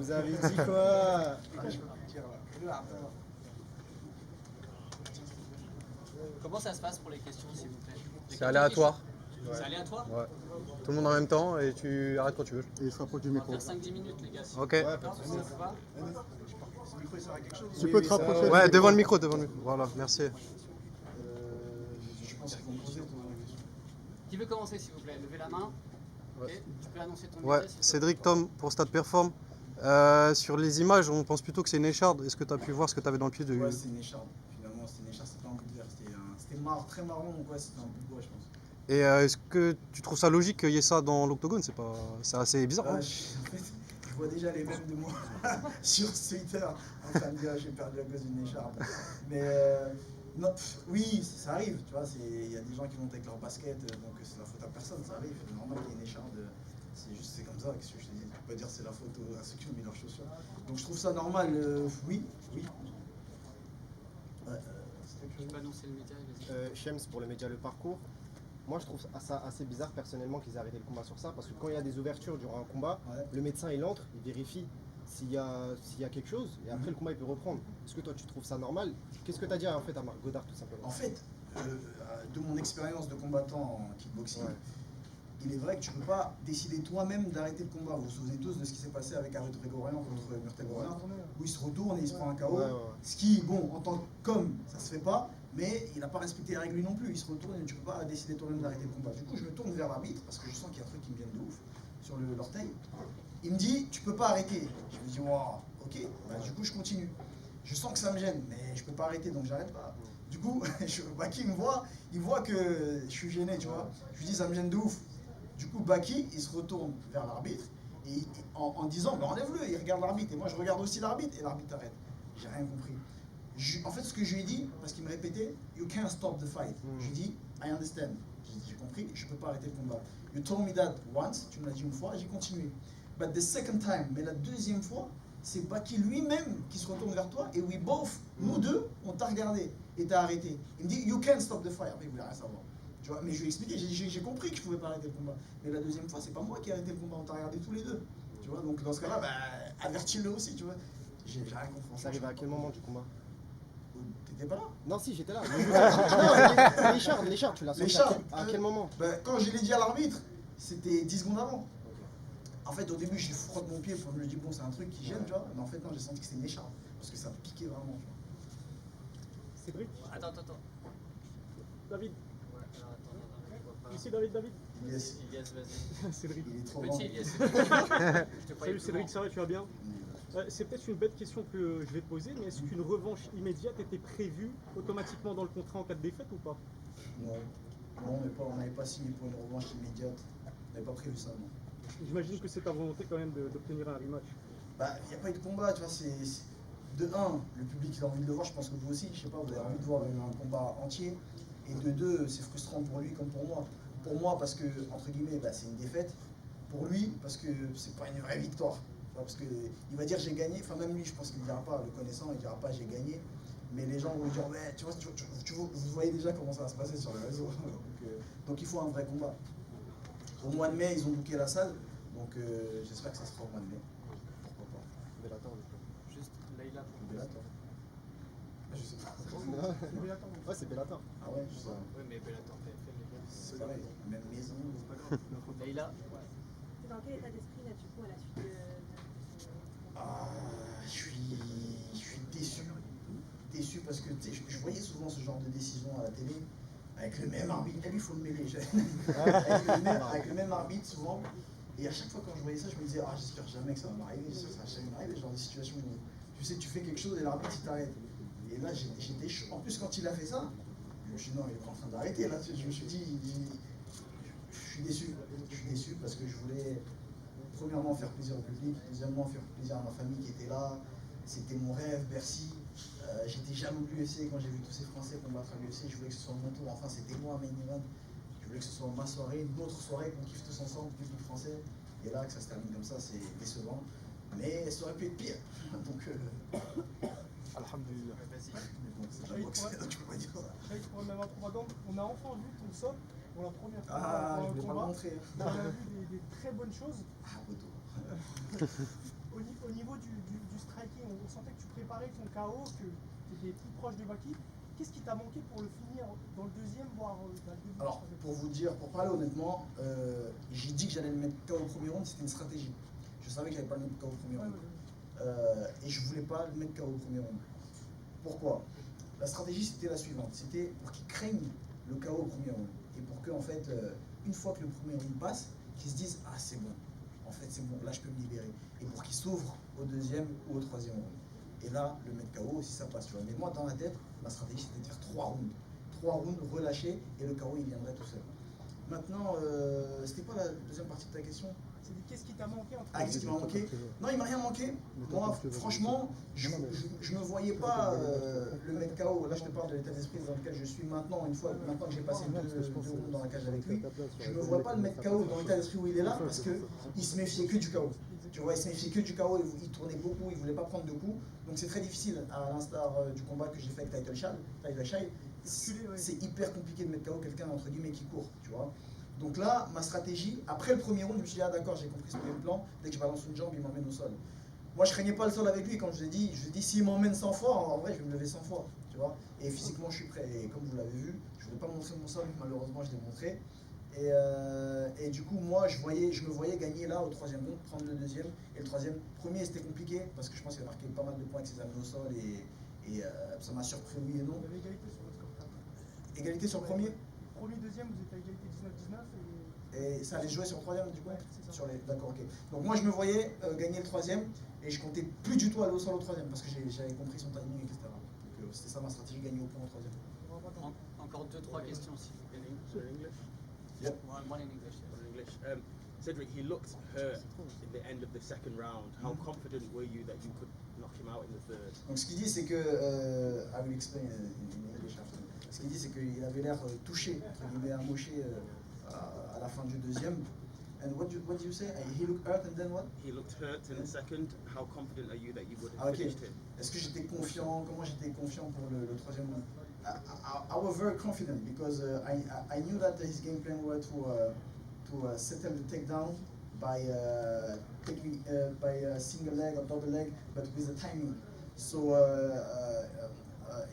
vous avez dit quoi? Comment ça se passe pour les questions, s'il vous plaît? C'est aléatoire. C'est aléatoire? Ouais. Tout le monde en même temps et tu arrêtes quand tu veux. Et il se rapproche du On va micro. faire 5-10 minutes, les gars. Ok. Ouais, Non, ça vous va? tu peux te rapprocher. Ouais, devant le micro, devant le micro. Voilà, merci. Qui veut commencer, s'il vous plaît? Levez la main. Ouais. Ok. Tu peux annoncer ton Ouais, métier, s'il te plaît. Cédric Tom pour Stade Perform. Sur les images, on pense plutôt que c'est une écharde. Est-ce que tu as pu voir ce que tu avais dans le pied de... Ouais, c'est une écharde. Finalement, c'était une écharde, c'était pas un bout de verre. C'était très marron, donc ouais, c'était un bout de bois, je pense. Et est-ce que tu trouves ça logique qu'il y ait ça dans l'octogone? C'est assez bizarre. Hein. En fait, je vois déjà les mêmes de moi sur Twitter en train de dire j'ai perdu à cause d'une écharpe. Mais non, oui, ça arrive, tu vois. Il y a des gens qui montent avec leur basket, donc c'est la faute à personne, ça arrive. C'est normal qu'il y ait une écharpe. C'est comme ça, qu'est-ce que je te dis? Tu peux pas dire c'est la faute à ceux qui ont mis leurs chaussures. Donc je trouve ça normal, oui. Tu peux annoncer le média, vas-y. Shems pour le média Le Parcours. Moi, je trouve ça assez bizarre personnellement qu'ils aient arrêté le combat sur ça, parce que quand il y a des ouvertures durant un combat, Ouais. le médecin il entre, il vérifie s'il y a quelque chose, et après le combat il peut reprendre. Est-ce que toi tu trouves ça normal? Qu'est-ce que tu as dit en fait à Marc Godard tout simplement? En fait, de mon expérience de combattant en kickboxing, Ouais. il est vrai que tu ne peux pas décider toi-même d'arrêter le combat. Vous vous souvenez tous de ce qui s'est passé avec Arut Grigorian contre Murtagorian, où il se retourne et il se prend un KO. Ouais. Ce qui, bon, en tant qu'homme, ça se fait pas, mais il n'a pas respecté les règles lui non plus. Il se retourne et tu ne peux pas décider toi-même d'arrêter le combat. Du coup, je me tourne vers l'arbitre parce que je sens qu'il y a un truc qui me vient de ouf sur l'orteil. Il me dit, tu peux pas arrêter. Je me dis, wow, ok, bah, du coup, je continue. Je sens que ça me gêne, mais je peux pas arrêter, donc j'arrête pas. Du coup, Baki me voit, il voit que je suis gêné, tu vois. Je lui dis, ça me gêne de ouf. Du coup, Baki, il se retourne vers l'arbitre et en disant, bah, enlève-le, il regarde l'arbitre. Et moi, je regarde aussi l'arbitre et l'arbitre arrête. J'ai rien compris. En fait, ce que je lui ai dit, parce qu'il me répétait, you can't stop the fight. Je lui ai dit, I understand. J'ai compris, je peux pas arrêter le combat. You told me that once, tu me l'as dit une fois, j'ai continué. But the second time, mais la deuxième fois, c'est Baki lui-même qui se retourne vers toi et we both, nous deux, on t'a regardé et t'as arrêté. Il me dit, you can't stop the fight. Après, il voulait rien savoir. Tu vois, mais je lui ai expliqué, j'ai compris que je pouvais pas arrêter le combat. Mais la deuxième fois, c'est pas moi qui ai arrêté le combat, on t'a regardé tous les deux. Tu vois, donc dans ce cas-là, bah, avertis-le aussi, tu vois. J'ai rien compris. Ça arrive à quel moment du combat? T'étais pas là? Non, si, j'étais là. Non, l'écharde, tu l'as senti à quel moment? Quand je l'ai dit à l'arbitre, c'était 10 secondes avant. En fait, au début, je frotte mon pied, je me dis, bon, c'est un truc qui gêne, tu vois. Mais en fait, non, j'ai senti que c'était une écharpe. Parce que ça me piquait vraiment, tu vois. Cédric, Attends. David. Ouais, alors, attends. Ici David. Yes, Ilyes, vas-y. Cédric. il est trop grand. Petit Ilyes. Je te croyais Salut plus Cédric, grand. ça va, tu vas bien? C'est peut-être une bête question que je vais te poser, mais est-ce qu'une revanche immédiate était prévue automatiquement dans le contrat en cas de défaite ou pas? Non, on n'avait pas signé pour une revanche immédiate. On n'avait pas prévu ça, non. J'imagine que c'est ta volonté quand même d'obtenir un rematch. Bah, il n'y a pas eu de combat, tu vois, de un, le public il a envie de le voir, je pense que vous aussi, je sais pas, vous avez envie de voir un combat entier. Et de deux, c'est frustrant pour lui comme pour moi. Pour moi, parce que, entre guillemets, bah, c'est une défaite. Pour lui, parce que c'est pas une vraie victoire. Tu vois, parce qu'il va dire j'ai gagné, enfin même lui, je pense qu'il ne dira pas, le connaissant, il ne dira pas j'ai gagné. Mais les gens vont lui dire, ouais, tu vois, vous voyez déjà comment ça va se passer sur les réseaux. Donc il faut un vrai combat. Au mois de mai, ils ont booké la salle, donc j'espère que ça sera au mois de mai. Pourquoi pas. Bellator, du coup. Juste Leïla pour le Bellator. Je sais pas. Ouais, c'est Bellator. Ah ouais, je sais pas. Oui, mais Bellator fait les gars. C'est pareil, même maison. C'est pas grave. Leïla. T'es dans quel état d'esprit là du coup à la suite de... Ah, je suis déçu. Déçu parce que je voyais souvent ce genre de décision à la télé, avec le même arbitre. Et lui, il faut le mêler. Avec le même arbitre souvent. Et à chaque fois quand je voyais ça, je me disais, ah, j'espère jamais que ça va m'arriver. Ça va jamais m'arriver, genre des situations où tu sais, tu fais quelque chose et l'arbitre il t'arrête. Et là, j'étais chaud. En plus, quand il a fait ça, je me suis dit, non, il est pas en train d'arrêter. Là, je me suis dit, je suis déçu. Je suis déçu parce que je voulais, premièrement, faire plaisir au public, deuxièmement, faire plaisir à ma famille qui était là. C'était mon rêve, Bercy. J'étais jaloux de l'UFC quand j'ai vu tous ces Français combattre à l'UFC. Je voulais que ce soit mon tour. Enfin, c'était moi, main event. Je voulais que ce soit ma soirée, notre soirée, qu'on kiffe tous ensemble, public français. Et là, que ça se termine comme ça, c'est décevant. Mais ça aurait pu être pire. Donc, Alhamdulillah. Vas-y. mais bon, c'est la boxe, donc je peux pas dire ça. Avec pour même propagande, on a enfin vu ton sol pour la première fois Ah, dans je le voulais pas le combat. montrer. On a vu des très bonnes choses. Ah, retour. Au niveau préparé ton KO, que tu étais plus proche de Baki. Qu'est-ce qui t'a manqué pour le finir dans le deuxième, voire dans le début? Alors, pour vous dire, pour parler honnêtement, j'ai dit que j'allais le mettre KO au premier round, c'était une stratégie. Je savais que j'allais pas le mettre KO au premier round. Et je voulais pas le mettre KO au premier round. Pourquoi? La stratégie, c'était la suivante. C'était pour qu'ils craignent le KO au premier round. Et pour que, en fait, une fois que le premier round passe, qu'ils se disent, ah, c'est bon. En fait, c'est bon, là, je peux me libérer. Et pour qu'ils s'ouvrent au deuxième ou au troisième round. Et là, le mettre KO, si ça passe, tu vois. Mais moi, dans la tête, ma stratégie, c'était de faire 3 rounds. 3 rounds relâchés, et le KO, il viendrait tout seul. Maintenant, c'était pas la deuxième partie de ta question? C'est qu'est-ce qui t'a manqué entre Ah, qu'est-ce qui m'a manqué? Non, il m'a rien manqué. Moi, franchement, je me voyais pas le mettre KO. Là, je te parle de l'état d'esprit dans lequel je suis maintenant. Une fois maintenant que j'ai passé deux rounds dans la cage avec lui, je me vois pas le mettre KO dans l'état d'esprit où il est là, parce qu'il se méfiait que du KO. Tu vois, il se méfiait que du KO, il tournait beaucoup, il voulait pas prendre de coups. Donc c'est très difficile, à l'instar du combat que j'ai fait avec Title Shy. C'est hyper compliqué de mettre KO quelqu'un entre guillemets qui court, tu vois. Donc là, ma stratégie, après le premier round, je me suis dit, ah d'accord, j'ai compris ce game plan, dès que je balance une jambe, il m'emmène au sol. Moi, je craignais pas le sol avec lui, quand je lui ai dit, s'il m'emmène 100 fois, en vrai, je vais me lever 100 fois, tu vois. Et physiquement, je suis prêt. Et comme vous l'avez vu, je ne voulais pas montrer mon sol, malheureusement, je l'ai montré. Et du coup, moi, je me voyais gagner là au troisième round, prendre le deuxième. Et le troisième, premier, c'était compliqué, parce que je pense qu'il a marqué pas mal de points avec ses amis au sol, et ça m'a surpris, oui et non. Il y avait égalité sur le score. Égalité sur le premier? Premier, deuxième, vous êtes à égalité 19-19 Et ça allait se jouer sur le troisième du coup? Ouais, c'est ça. D'accord, ok. Donc moi je me voyais gagner le troisième et je comptais plus du tout aller au sol au troisième parce que j'avais compris son timing, etc. Donc c'était ça ma stratégie, gagner au point au troisième. Encore 2-3 questions s'il vous plaît. In English? Yep. One in English. In English. Cedric, he looked hurt in the end of the second round. How confident were you that you could knock him out in the third? Donc ce qu'il dit c'est que, I will explain in English after. Ce qu'il dit c'est qu'il avait l'air touché, entre guillemets amoché à la fin du deuxième. And what did you say? He looked hurt and then what? He looked hurt in the second. How confident are you that you would Ah, have ok. finished him? Est-ce que j'étais confiant? Comment j'étais confiant pour le troisième round? I was very confident because I knew that his game plan was to settle the takedown by taking by a single leg or double leg, but with the timing. So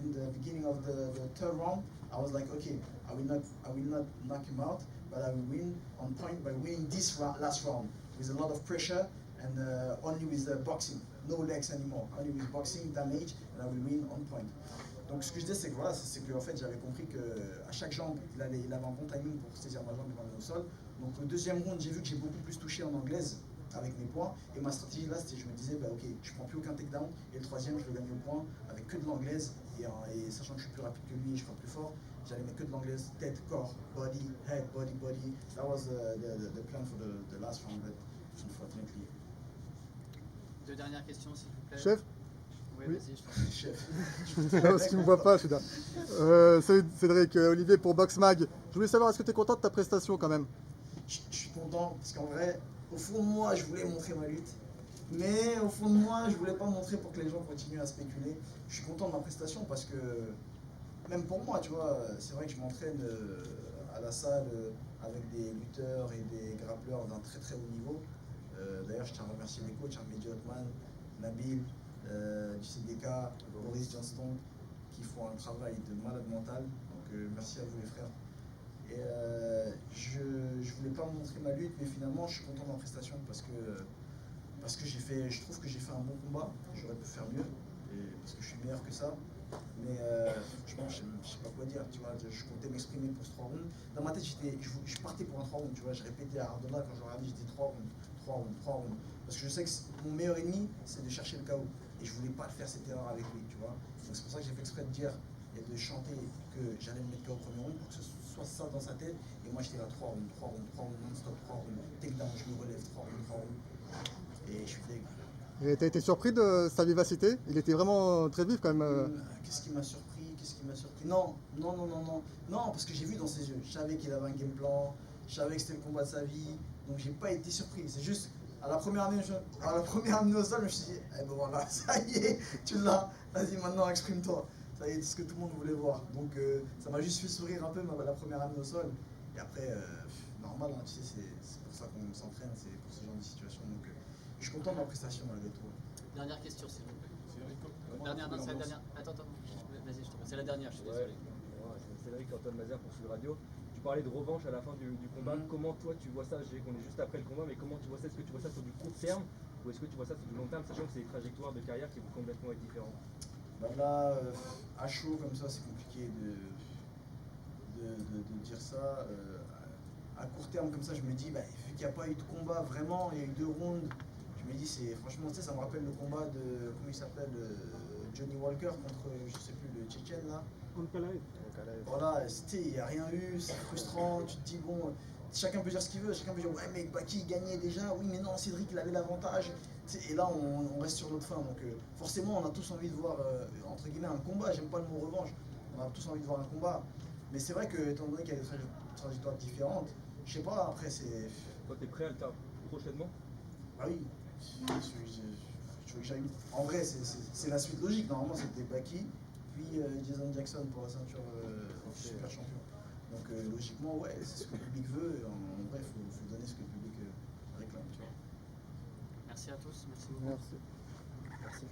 in the beginning of the third round, I was like, okay, I will not knock him out, but I will win on point by winning this last round with a lot of pressure and only with boxing, no legs anymore, only with boxing damage, and I will win on point. Donc ce que je dis c'est que voilà, c'est que en fait j'avais compris que à chaque jambe il avait un bon timing pour saisir ma jambe et m'amener au sol. Donc le deuxième round j'ai vu que j'ai beaucoup plus touché en anglaise avec mes points et ma stratégie là c'était je me disais bah ok je prends plus aucun takedown et le troisième je le gagne au point avec que de l'anglaise et sachant que je suis plus rapide que lui et je frappe plus fort j'allais mettre que de l'anglaise tête corps body head body. That was the plan for the last round but unfortunately. Deux dernières questions s'il vous plaît. Chef? Oui, Oui. vas-y, je t'en prie. Chef. Parce qu'il ne me voit pas, je suis là. Salut Cédric, Olivier pour Boxmag. Je voulais savoir, est-ce que tu es content de ta prestation quand même? Je suis content parce qu'en vrai, au fond de moi, je voulais montrer ma lutte. Mais au fond de moi, je voulais pas montrer pour que les gens continuent à spéculer. Je suis content de ma prestation parce que, même pour moi, tu vois, c'est vrai que je m'entraîne à la salle avec des lutteurs et des grappleurs d'un très très haut niveau. D'ailleurs, je tiens à remercier mes coachs, Mehdi Othman, Nabil, du CDK, Boris Johnston, qui font un travail de malade mental. Donc merci à vous les frères. Et je voulais pas montrer ma lutte, mais finalement je suis content de ma prestation parce que je trouve que j'ai fait un bon combat. J'aurais pu faire mieux, parce que je suis meilleur que ça. Mais franchement, je sais pas quoi dire. Tu vois, je comptais m'exprimer pour ce 3 rounds. Dans ma tête, je partais pour un 3 rounds. Tu vois, je répétais à Ardonna quand je leur ai dit, j'ai dit 3 rounds. Parce que je sais que mon meilleur ennemi, c'est de chercher le KO. Et je voulais pas faire cette erreur avec lui, tu vois. Donc c'est pour ça que j'ai fait exprès de dire et de chanter que j'allais me mettre KO au premier round pour que ce soit ça dans sa tête. Et moi j'étais là 3 rounds, non-stop, 3 rounds. Takedown, je me relève, 3 rounds. Et je suis deg. Et t'as été surpris de sa vivacité? Il était vraiment très vif quand même. Qu'est-ce qui m'a surpris? Non, parce que j'ai vu dans ses yeux. Je savais qu'il avait un game plan, je savais que c'était le combat de sa vie. Donc j'ai pas été surpris. C'est juste, à la première amenée au sol, je me suis dit, eh ben voilà, ça y est, tu l'as, vas-y maintenant exprime-toi. Ça y est, c'est ce que tout le monde voulait voir. Donc ça m'a juste fait sourire un peu la première amenée au sol. Et après, normal, hein, tu sais, c'est pour ça qu'on s'entraîne, c'est pour ce genre de situation. Donc je suis content de ma prestation malgré tout. Dernière question s'il vous plaît. Dernière, non, c'est la dernière. Attends, vas-y, je te c'est la dernière, je suis désolé. Cédric Antoine Mazer pour Sud Radio. Tu parlais de revanche à la fin du combat. Comment toi tu vois ça? Je sais qu'on est juste après le combat, mais comment tu vois ça? Est-ce que tu vois ça sur du court terme ou est-ce que tu vois ça sur du long terme, sachant que c'est des trajectoires de carrière qui vont complètement être différentes? Bah là, à chaud comme ça, c'est compliqué de dire ça. À court terme comme ça, je me dis, bah, vu qu'il n'y a pas eu de combat vraiment, il y a eu 2 rounds, je me dis, c'est franchement, tu sais, ça me rappelle le combat de, comment il s'appelle, Johnny Walker contre, je sais plus, le Tchétchène là. Voilà, il n'y a rien eu, c'est frustrant, tu te dis, bon, chacun peut dire ce qu'il veut, chacun peut dire, ouais, mais Baki gagnait déjà, oui, mais non, Cédric, il avait l'avantage. Et là, on reste sur notre fin. Donc, forcément, on a tous envie de voir, entre guillemets, un combat. J'aime pas le mot revanche. On a tous envie de voir un combat. Mais c'est vrai que, étant donné qu'il y a des trajectoires différentes, je sais pas, après, c'est. Toi, t'es prêt à le faire prochainement? Ah oui. Je veux que j'aille. En vrai, c'est la suite logique. Normalement, c'était Baki, puis Jason Jackson pour la ceinture super champion. Donc, logiquement, ouais, c'est ce que le public veut. En vrai, il faut donner ce que le public réclame. Tu vois. Merci à tous. Merci beaucoup. Merci.